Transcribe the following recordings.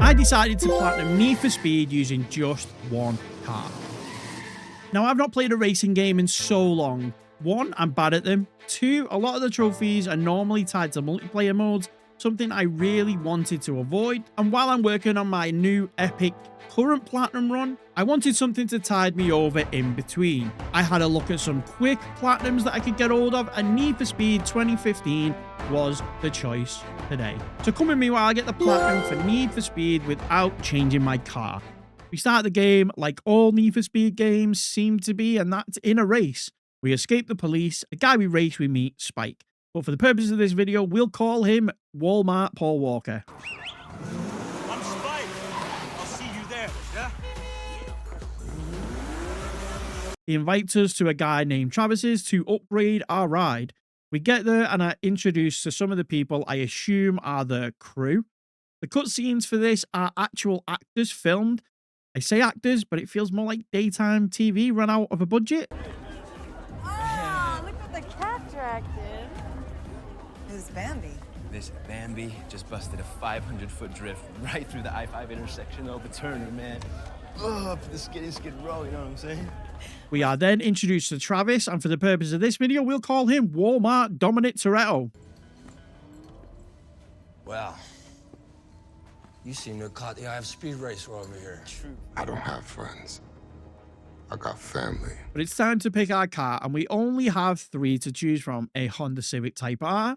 I decided to platinum Need for Speed using just one car. Now, I've not played a racing game in so long. One, I'm bad at them. Two, a lot of the trophies are normally tied to multiplayer modes, something I really wanted to avoid. And while I'm working on my new epic current platinum run, I wanted something to tide me over in between. I had a look at some quick platinums that I could get hold of, and Need for Speed 2015 was the choice today. So come with me while I get the platinum for Need for Speed without changing my car. We start the game like all Need for Speed games seem to be, and that's in a race. We escape the police, a guy we race, we meet, Spike. But for the purpose of this video, we'll call him Walmart Paul Walker. I'm Spike. I'll see you there, yeah? He invites us to a guy named Travis's to upgrade our ride. We get there and are introduced to some of the people I assume are the crew. The cutscenes for this are actual actors filmed. I say actors, but it feels more like daytime TV run out of a budget. Ah, look what the cat dragged in. Who's Bambi? This Bambi just busted a 500-foot drift right through the I-5 intersection over Turner, man. Up the skid row, you know what I'm saying? We are then introduced to Travis, and for the purpose of this video, we'll call him Walmart Dominic Toretto. Well, you seem to have caught the eye of Speed Racer over here. True. I don't have friends. I got family. But it's time to pick our car, and we only have three to choose from: a Honda Civic Type R,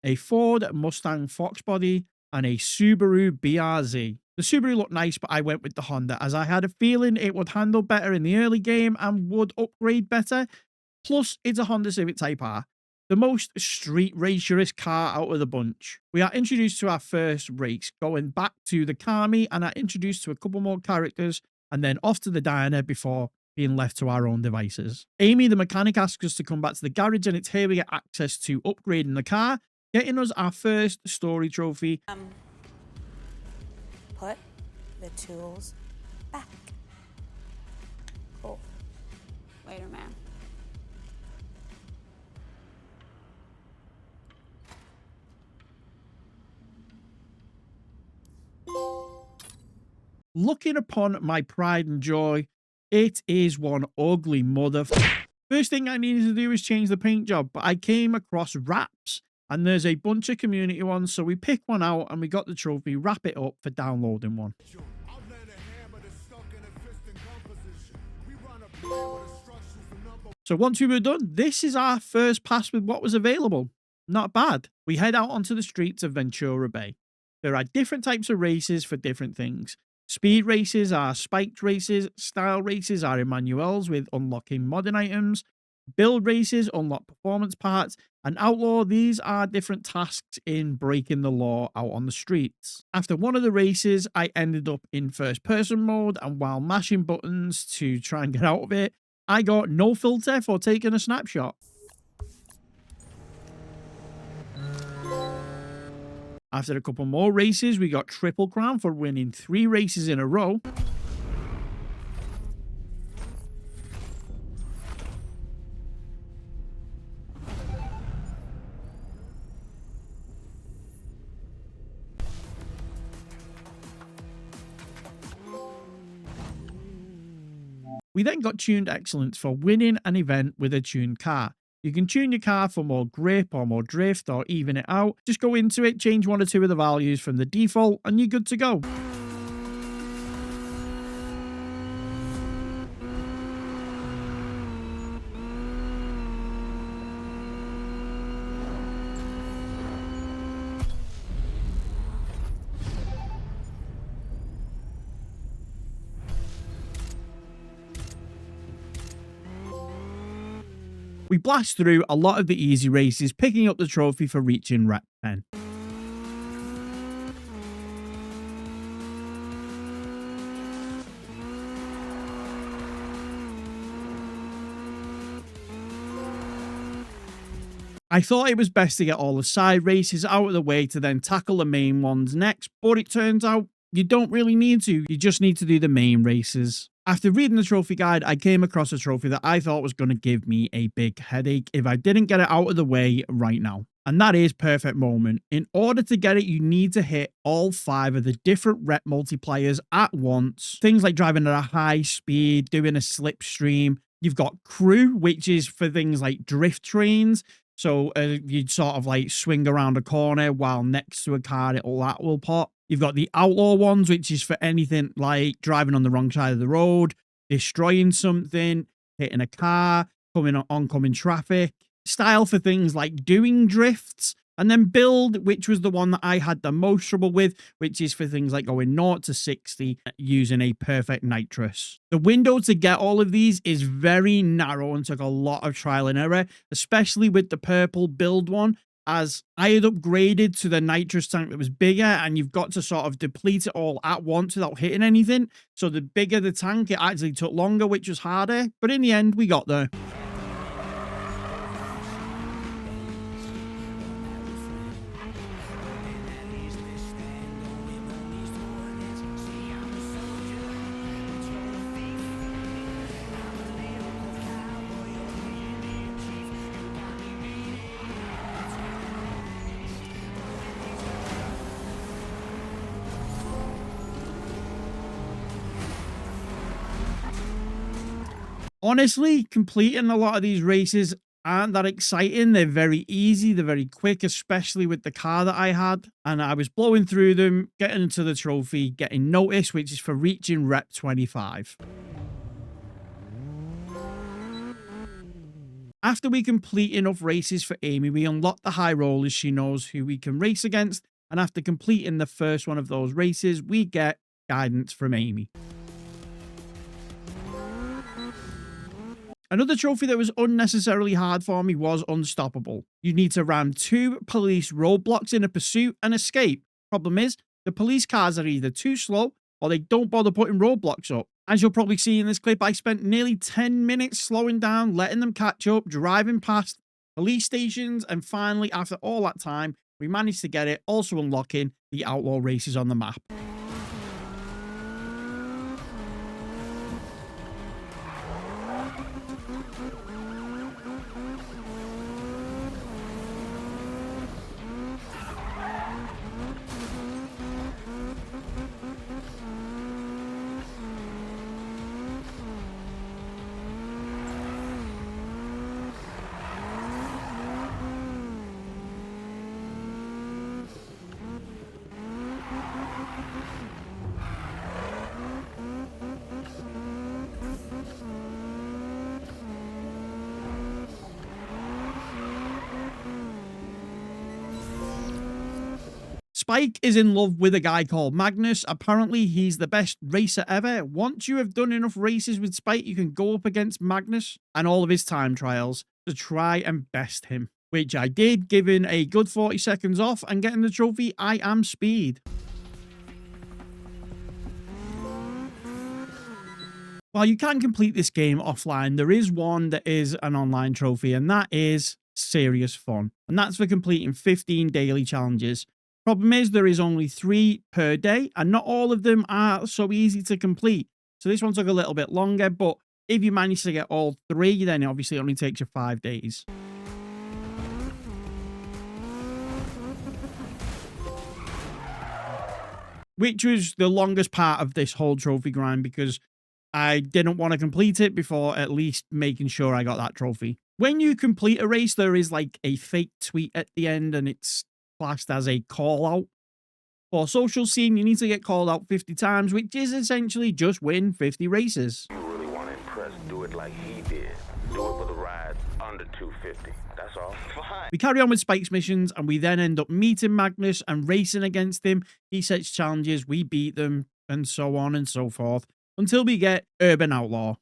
a Ford Mustang Fox Body, and a Subaru BRZ. The Subaru looked nice, but I went with the Honda as I had a feeling it would handle better in the early game and would upgrade better. Plus, it's a Honda Civic Type R, the most street racerist car out of the bunch. We are introduced to our first race, going back to the car meet, and are introduced to a couple more characters, and then off to the diner before being left to our own devices. Amy, the mechanic, asks us to come back to the garage, and it's here we get access to upgrading the car, getting us our first story trophy. Put the tools back. Cool. Later, man. Looking upon my pride and joy, it is one ugly mother. First thing I needed to do was change the paint job, but I came across wraps, and there's a bunch of community ones, so we picked one out and we got the trophy, wrap it up for downloading one. So once we were done, this is our first pass with what was available. Not bad. We head out onto the streets of Ventura Bay. There are different types of races for different things. Speed races are spiked races, style races are Emmanuel's with unlocking modern items, build races unlock performance parts, and outlaw, these are different tasks in breaking the law out on the streets. After one of the races, I ended up in first person mode, and while mashing buttons to try and get out of it, I got no filter for taking a snapshot. After a couple more races, we got Triple Crown for winning 3 races in a row. We then got Tuned Excellence for winning an event with a tuned car. You can tune your car for more grip or more drift or even it out. Just go into it, change 1 or 2 of the values from the default, and you're good to go. We blast through a lot of the easy races, picking up the trophy for reaching Rep 10. I thought it was best to get all the side races out of the way to then tackle the main ones next, but it turns out you don't really need to. You just need to do the main races. After reading the trophy guide, I came across a trophy that I thought was going to give me a big headache if I didn't get it out of the way right now. And that is Perfect Moment. In order to get it, you need to hit all 5 of the different rep multipliers at once. Things like driving at a high speed, doing a slipstream. You've got Crew, which is for things like drift trains. So you'd sort of like swing around a corner while next to a car, that will pop. You've got the Outlaw ones, which is for anything like driving on the wrong side of the road, destroying something, hitting a car, coming on oncoming traffic. Style for things like doing drifts. And then Build, which was the one that I had the most trouble with, which is for things like going 0 to 60 using a perfect nitrous. The window to get all of these is very narrow and took a lot of trial and error, especially with the purple Build one, as I had upgraded to the nitrous tank that was bigger, and you've got to sort of deplete it all at once without hitting anything. So the bigger the tank, it actually took longer, which was harder. But in the end, we got there. Honestly, completing a lot of these races aren't that exciting. They're very easy. They're very quick, especially with the car that I had. And I was blowing through them, getting into the trophy, getting noticed, which is for reaching rep 25. After we complete enough races for Amy, we unlock the high rollers. She knows who we can race against. And after completing the first one of those races, we get guidance from Amy. Another trophy that was unnecessarily hard for me was Unstoppable. You need to ram 2 police roadblocks in a pursuit and escape. Problem is, the police cars are either too slow or they don't bother putting roadblocks up. As you'll probably see in this clip, I spent nearly 10 minutes slowing down, letting them catch up, driving past police stations, and finally, after all that time, we managed to get it, also unlocking the outlaw races on the map. Spike is in love with a guy called Magnus. Apparently, he's the best racer ever. Once you have done enough races with Spike, you can go up against Magnus and all of his time trials to try and best him, which I did, giving a good 40 seconds off and getting the trophy I Am Speed. While you can complete this game offline, there is one that is an online trophy, and that is Serious Fun. And that's for completing 15 daily challenges. Problem is, there is only 3 per day, and not all of them are so easy to complete. So this one took a little bit longer, but if you manage to get all 3, then obviously it only takes you 5 days. Which was the longest part of this whole trophy grind, because I didn't want to complete it before at least making sure I got that trophy. When you complete a race, there is like a fake tweet at the end, and it's classed as a call out. For Social Scene, you need to get called out 50 times, which is essentially just win 50 races. You really want to impress, do it like he did. Do it with a ride under 250. That's all. Fine. We carry on with Spike's missions, and we then end up meeting Magnus and racing against him. He sets challenges, we beat them, and so on and so forth, until we get Urban Outlaw.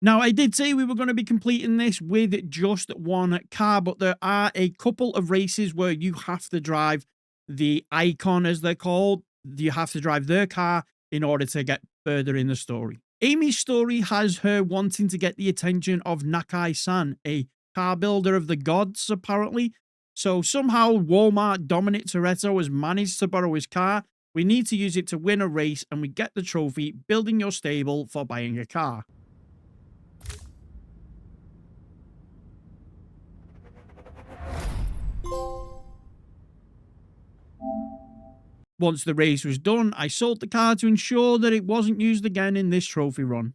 Now, I did say we were going to be completing this with just one car, but there are a couple of races where you have to drive the Icon, as they're called. You have to drive their car in order to get further in the story. Amy's story has her wanting to get the attention of Nakai-san, a car builder of the gods, apparently. So somehow Walmart Dominic Toretto has managed to borrow his car We need to use it to win a race, and we get the trophy building your stable for buying a car. Once the race was done, I sold the car to ensure that it wasn't used again in this trophy run.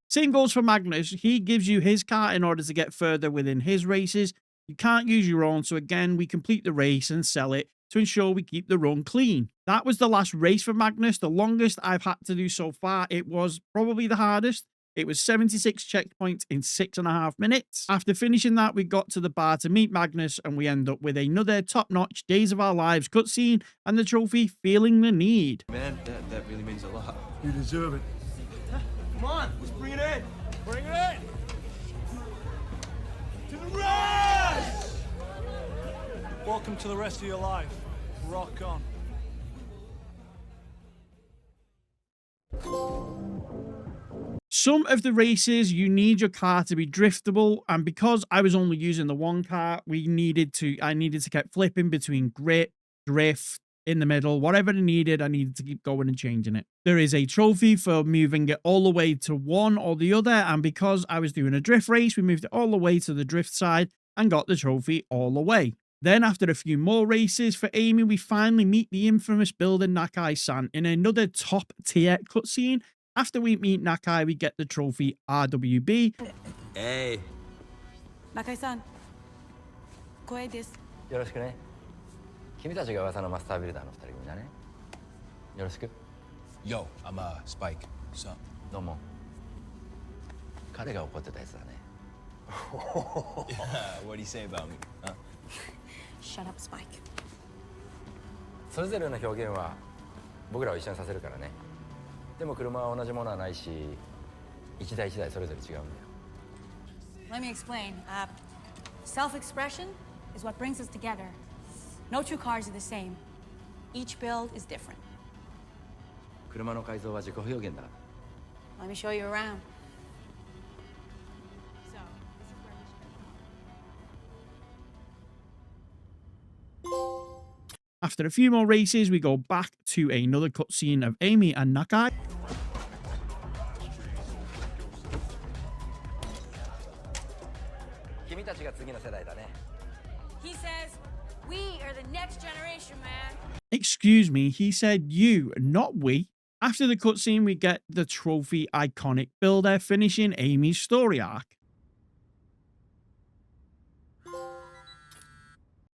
Same goes for Magnus. He gives you his car in order to get further within his races. You can't use your own, so again, we complete the race and sell it to ensure we keep the run clean. That was the last race for Magnus, the longest I've had to do so far. It was probably the hardest. It was 76 checkpoints in 6.5 minutes. After finishing that, we got to the bar to meet Magnus, and we end up with another top-notch Days of Our Lives cutscene and the trophy Feeling the Need. Man, that really means a lot. You deserve it. Come on, let's bring it in. Bring it in! To the race! Welcome to the rest of your life. Rock on. Some of the races, you need your car to be driftable, and because I was only using the one car, I needed to keep flipping between grit, drift, in the middle, whatever I needed to keep going and changing it. There is a trophy for moving it all the way to one or the other, and because I was doing a drift race, we moved it all the way to the drift side and got the trophy all the way. Then after a few more races for Amy, we finally meet the infamous builder Nakai-san in another top tier cutscene. After we meet Nakai, we get the trophy RWB. Hey. Nakai-san, Koei desu. よろしくね。君たちが噂のマスタービルダーの二人組だね。よろしく。 Yo, I'm Spike. What's up? どうも。彼が怒ってたやつだね。What do you say about me? Huh? Shut up, Spike. それぞれの表現は僕らを一緒にさせるからね。でも車は同じものはないし、一台一台それぞれ違うんだよ。 Let me explain. Self-expression is what brings us together. No two cars are the same. Each build is different. 車の改造は自己表現だ。 Let me show you around. After a few more races, we go back to another cutscene of Amy and Nakai. 君たちが次の世代だね。 He says, "We are the next generation, man." Excuse me, he said you, not we. After the cutscene, we get the trophy iconic builder finishing Amy's story arc.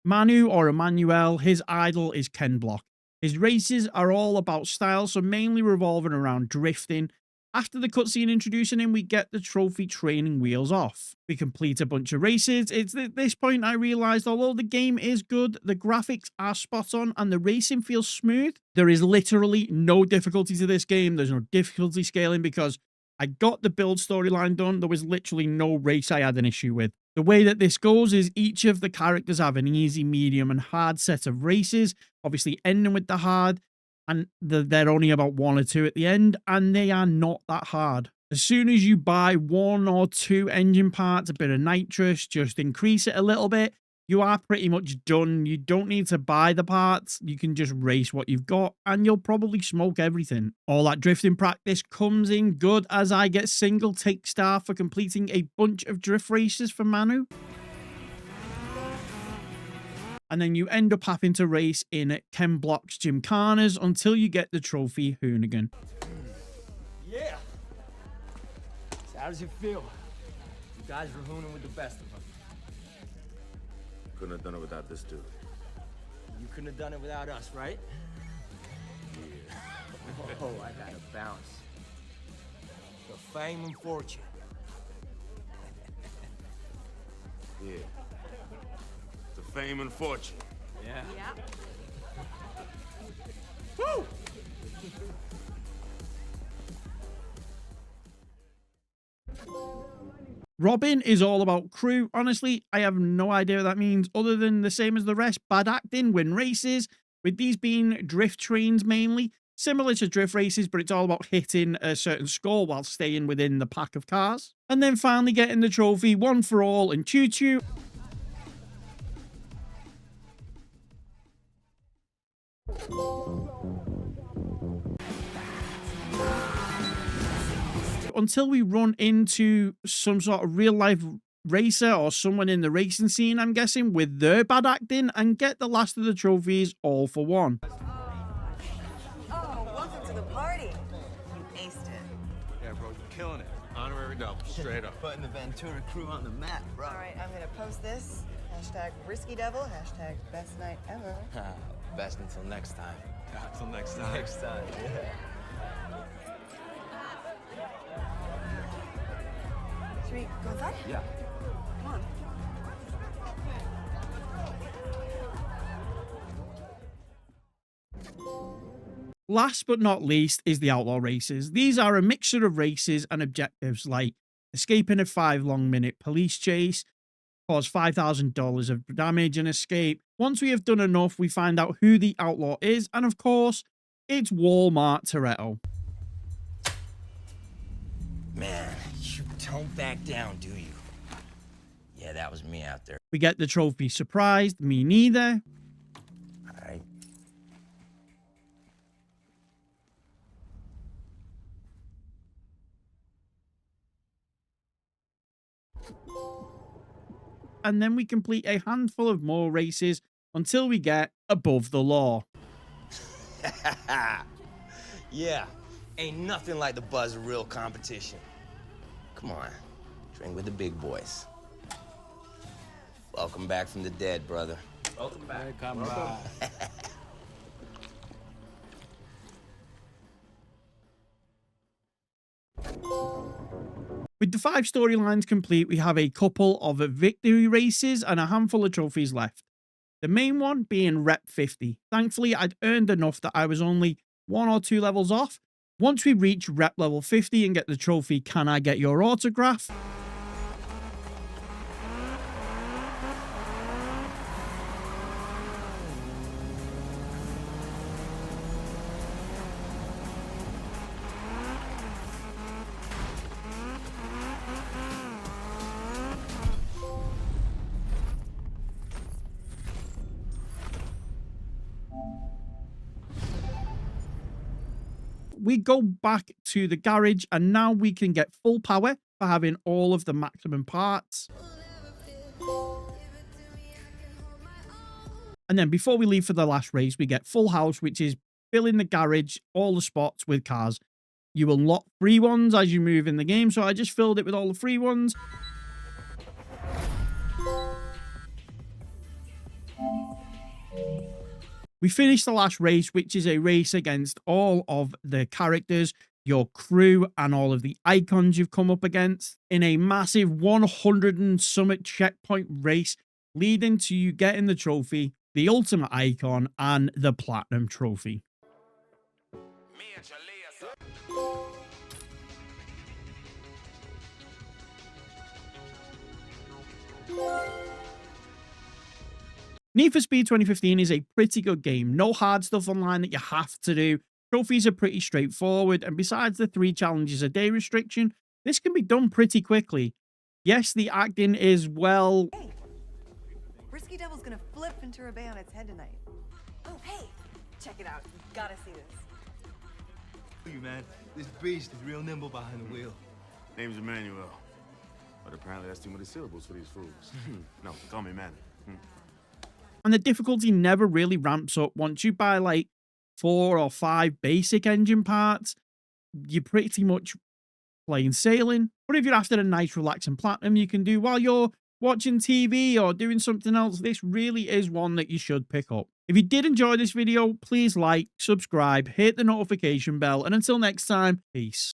Manu, or Emmanuel, his idol is Ken Block. His races are all about style, so mainly revolving around drifting. After the cutscene introducing him, we get the trophy training wheels off. We complete a bunch of races. It's at this point I realised, although the game is good, the graphics are spot on and the racing feels smooth. There is literally no difficulty to this game. There's no difficulty scaling because I got the build storyline done. There was literally no race I had an issue with. The way that this goes is each of the characters have an easy, medium, and hard set of races, obviously ending with the hard, and they're only about 1 or 2 at the end, and they are not that hard. As soon as you buy 1 or 2 engine parts, a bit of nitrous, just increase it a little bit, you are pretty much done. You don't need to buy the parts. You can just race what you've got, and you'll probably smoke everything. All that drifting practice comes in good as I get single take star for completing a bunch of drift races for Manu. And then you end up having to race in Ken Block's Gymkhanas until you get the trophy Hoonigan. Yeah. So how does it feel? You guys were hooning with the best of them. Couldn't have done it without this dude. You couldn't have done it without us, right? Yeah. Oh, I gotta bounce. The fame and fortune. Yeah. The fame and fortune. Yeah. Yeah. Woo! Robin is all about crew. Honestly, I have no idea what that means other than the same as the rest. Bad acting, win races, with these being drift trains mainly. similar to drift races, but it's all about hitting a certain score while staying within the pack of cars. And then finally getting the trophy, One for All and Choo Choo. Until we run into some sort of real life racer or someone in the racing scene, I'm guessing, with their bad acting, and get the last of the trophies all for one. Oh, welcome to the party. You aced it. Yeah, bro, you're killing it. Honorary double, straight up. Putting the Ventura crew on the map, bro. All right, I'm gonna post this. Hashtag Risky Devil. Hashtag Best Night Ever. Best until next time. Until next time. Next time, yeah. Should we go inside? Yeah. Come on. Last but not least is the outlaw races. These are a mixture of races and objectives like escaping a 5-long-minute police chase, cause $5,000 of damage and escape. Once we have done enough, we find out who the outlaw is, and of course, it's Walmart Toretto. Man, you don't back down, do you? Yeah, that was me out there. We get the trophy surprised, me neither. All right. And then we complete a handful of more races until we get Above the Law. Yeah, ain't nothing like the buzz of real competition. Come on, drink with the big boys. Welcome back from the dead, brother. Welcome back. Welcome back. With the 5 storylines complete, we have a couple of victory races and a handful of trophies left. The main one being Rep 50. Thankfully, I'd earned enough that I was only 1 or 2 levels off. Once we reach Rep level 50 and get the trophy, Can I Get Your Autograph? We go back to the garage, and now we can get full power for having all of the maximum parts. And then before we leave for the last race, we get full house, which is filling the garage, all the spots with cars. You unlock free ones as you move in the game, so I just filled it with all the free ones. We finished the last race, which is a race against all of the characters, your crew, and all of the icons you've come up against in a massive 100 and summit checkpoint race, leading to you getting the trophy, the ultimate icon, and the platinum trophy. Need for Speed 2015 is a pretty good game. No hard stuff online that you have to do. Trophies are pretty straightforward, and besides the 3 challenges a day restriction, this can be done pretty quickly. Yes, the acting is, well... Hey, Risky Devil's gonna flip Ventura Bay on its head tonight. Oh, hey, check it out. You gotta see this. You, man. This beast is real nimble behind the wheel. Name's Emmanuel. But apparently that's too many syllables for these fools. No, call me Manny. And the difficulty never really ramps up. Once you buy like 4 or 5 basic engine parts, you're pretty much plain sailing. But if you're after a nice relaxing platinum you can do while you're watching TV or doing something else, this really is one that you should pick up. If you did enjoy this video, please like, subscribe, hit the notification bell, and until next time, peace.